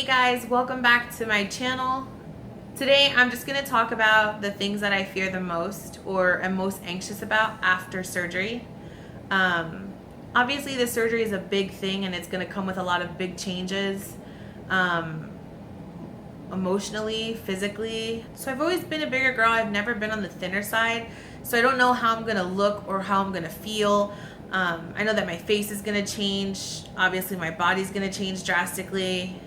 guys, welcome back to my channel. Today I'm just going to talk about the things that I fear the most or am most anxious about after surgery. Obviously the surgery is a big thing and it's going to come with a lot of big changes, emotionally, physically. So I've always been a bigger girl. I've never been on the thinner side, so I don't know how I'm going to look or how I'm going to feel. I know that my face is going to change. Obviously my body's going to change drastically.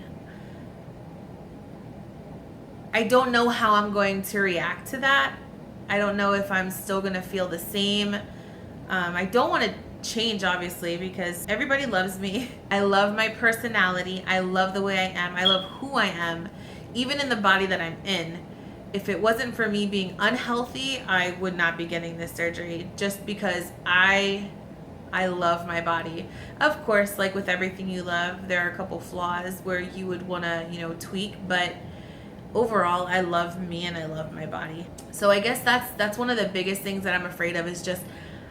I don't know how I'm going to react to that. I don't know if I'm still going to feel the same. I don't want to change, obviously, because everybody loves me. I love my personality. I love the way I am. I love who I am, even in the body that I'm in. If it wasn't for me being unhealthy, I would not be getting this surgery, just because I love my body. Of course, like with everything you love, there are a couple flaws where you would want to, tweak, but overall, I love me and I love my body. So I guess that's one of the biggest things that I'm afraid of, is just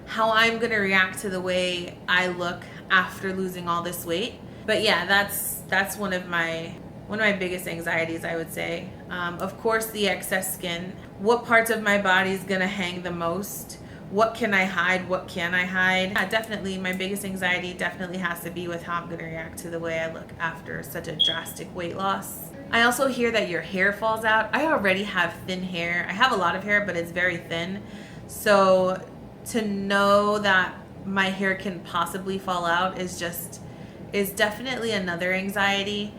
how I'm gonna react to the way I look after losing all this weight. But yeah, that's one of my biggest anxieties, I would say. Of course, the excess skin. What parts of my body is gonna hang the most? What can I hide? What can I hide? Yeah, definitely, my biggest anxiety definitely has to be with how I'm gonna react to the way I look after such a drastic weight loss. I also hear that your hair falls out. I already have thin hair. I have a lot of hair, but it's very thin. So to know that my hair can possibly fall out is definitely another anxiety.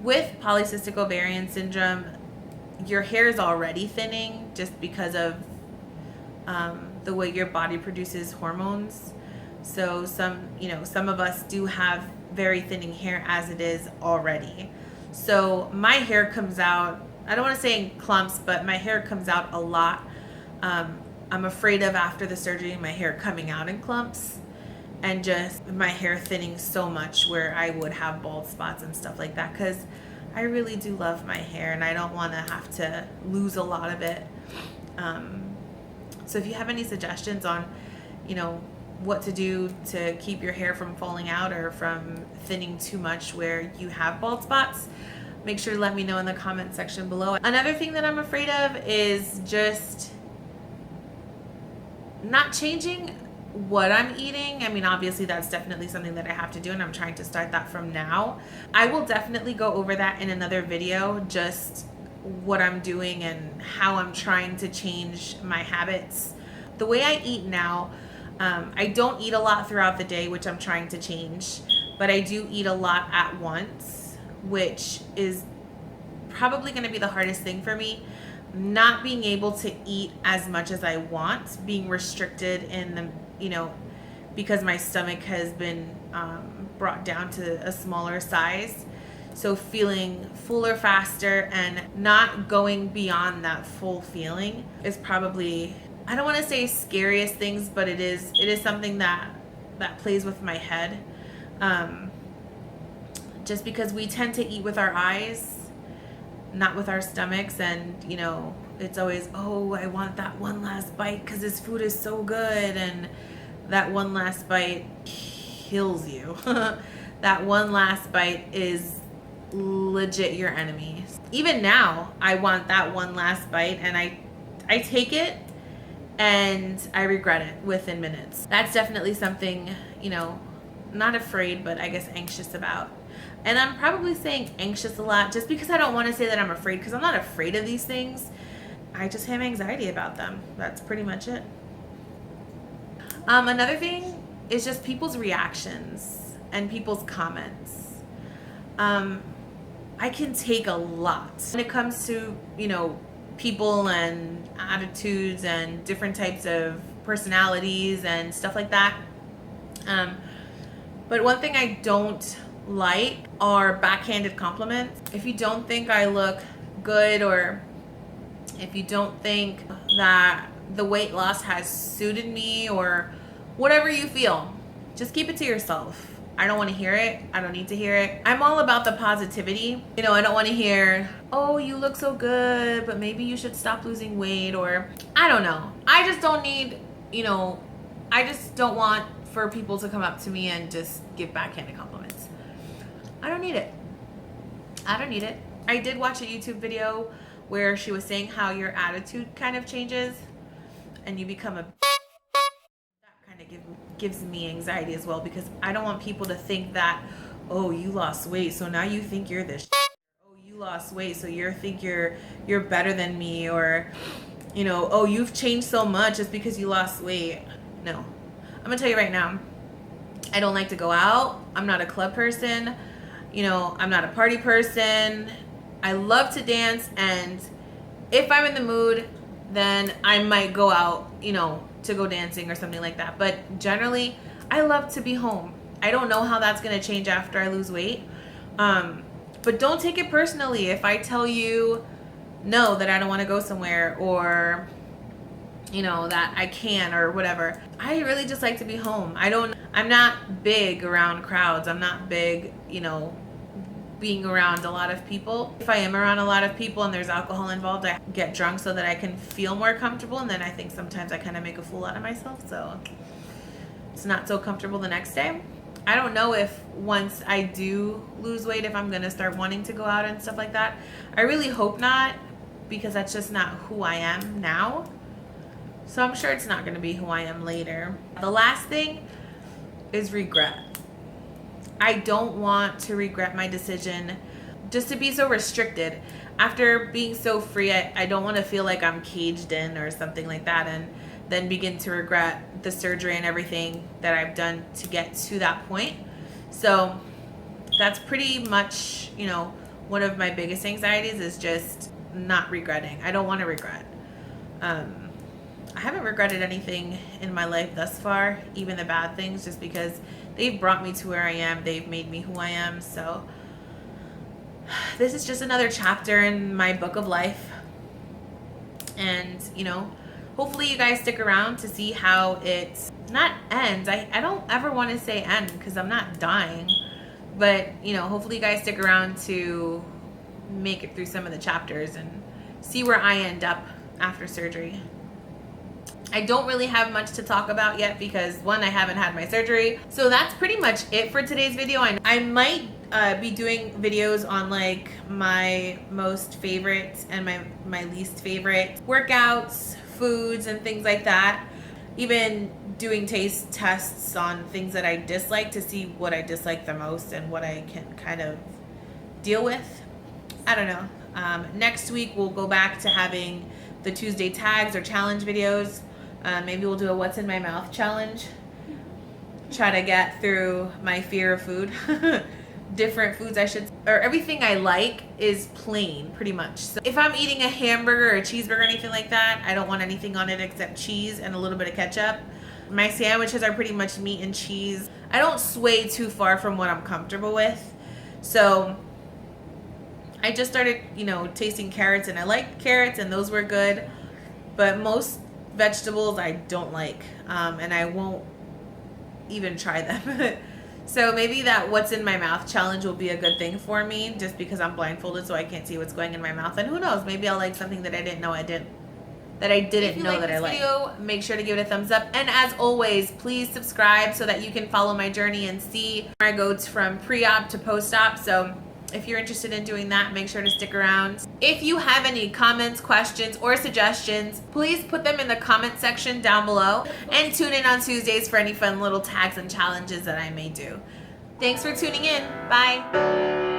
With polycystic ovarian syndrome, your hair is already thinning just because of the way your body produces hormones. So some of us do have very thinning hair as it is already. So my hair comes out, I don't want to say in clumps, but my hair comes out a lot. I'm afraid of, after the surgery, my hair coming out in clumps and just my hair thinning so much where I would have bald spots and stuff like that, because I really do love my hair and I don't want to have to lose a lot of it. So if you have any suggestions on, what to do to keep your hair from falling out or from thinning too much where you have bald spots, make sure to let me know in the comment section below. Another thing that I'm afraid of is just not changing what I'm eating. I mean, obviously that's definitely something that I have to do, and I'm trying to start that from now. I will definitely go over that in another video, just what I'm doing and how I'm trying to change my habits. The way I eat now, I don't eat a lot throughout the day, which I'm trying to change, but I do eat a lot at once, which is probably going to be the hardest thing for me. Not being able to eat as much as I want, being restricted in the, because my stomach has been brought down to a smaller size. So feeling fuller faster and not going beyond that full feeling is probably, I don't want to say scariest things, but it is something that plays with my head. Just because we tend to eat with our eyes, not with our stomachs, and it's always, oh, I want that one last bite because this food is so good, and that one last bite kills you. That one last bite is legit your enemy. Even now, I want that one last bite, and I take it and I regret it within minutes. That's definitely something, not afraid, but I guess anxious about. And I'm probably saying anxious a lot just because I don't want to say that I'm afraid, because I'm not afraid of these things. I just have anxiety about them. That's pretty much it. Another thing is just people's reactions and people's comments. I can take a lot when it comes to, people and attitudes and different types of personalities and stuff like that. But one thing I don't like are backhanded compliments. If you don't think I look good, or if you don't think that the weight loss has suited me, or whatever you feel, just keep it to yourself. I don't want to hear it. I don't need to hear it. I'm all about the positivity. I don't want to hear, oh, you look so good, but maybe you should stop losing weight, or I don't know. I just don't need, I just don't want for people to come up to me and just give backhanded compliments. I don't need it. I don't need it. I did watch a YouTube video where she was saying how your attitude kind of changes and you become a... That kind of gives me anxiety as well, because I don't want people to think that, oh, you lost weight, so now you think you're this. Oh, you lost weight, so you think you're better than me, or, you know, oh, you've changed so much just because you lost weight. No. I'm gonna tell you right now, I don't like to go out. I'm not a club person. You know, I'm not a party person. I love to dance, and if I'm in the mood, then I might go out, you know, to go dancing or something like that. But generally, I love to be home. I don't know how that's gonna change after I lose weight. But don't take it personally if I tell you no, that I don't want to go somewhere, or, you know, that I can, or whatever. I really just like to be home. I'm not big around crowds. I'm not big, you know, being around a lot of people. If I am around a lot of people and there's alcohol involved, I get drunk so that I can feel more comfortable, and then I think sometimes I kind of make a fool out of myself, so it's not so comfortable the next day. I don't know if once I do lose weight, if I'm gonna start wanting to go out and stuff like that. I really hope not, because that's just not who I am now. So I'm sure it's not gonna be who I am later. The last thing is regret. I don't want to regret my decision just to be so restricted. After being so free, I don't want to feel like I'm caged in or something like that, and then begin to regret the surgery and everything that I've done to get to that point. So that's pretty much, you know, one of my biggest anxieties is just not regretting. I don't want to regret. I haven't regretted anything in my life thus far, even the bad things, just because they've brought me to where I am. They've made me who I am. So this is just another chapter in my book of life. And, you know, hopefully you guys stick around to see how it not ends. I don't ever want to say end because I'm not dying. But, you know, hopefully you guys stick around to make it through some of the chapters and see where I end up after surgery. I don't really have much to talk about yet because, one, I haven't had my surgery. So that's pretty much it for today's video. I might be doing videos on like my most favorite and my least favorite workouts, foods, and things like that. Even doing taste tests on things that I dislike to see what I dislike the most and what I can kind of deal with. I don't know. Next week we'll go back to having the Tuesday tags or challenge videos. Maybe we'll do a what's in my mouth challenge. Try to get through my fear of food. Different foods or everything I like is plain, pretty much. So if I'm eating a hamburger or a cheeseburger or anything like that, I don't want anything on it except cheese and a little bit of ketchup. My sandwiches are pretty much meat and cheese. I don't sway too far from what I'm comfortable with. So I just started, you know, tasting carrots, and I like carrots, and those were good. But most vegetables I don't like, and I won't even try them. So maybe that what's in my mouth challenge will be a good thing for me, just because I'm blindfolded so I can't see what's going in my mouth. And who knows, maybe I'll like something that I didn't know I didn't know that I liked. If you like this video, make sure to give it a thumbs up, and as always, please subscribe so that you can follow my journey and see where I go from pre-op to post-op. So if you're interested in doing that, make sure to stick around. If you have any comments, questions, or suggestions, please put them in the comment section down below, and tune in on Tuesdays for any fun little tags and challenges that I may do. Thanks for tuning in. Bye.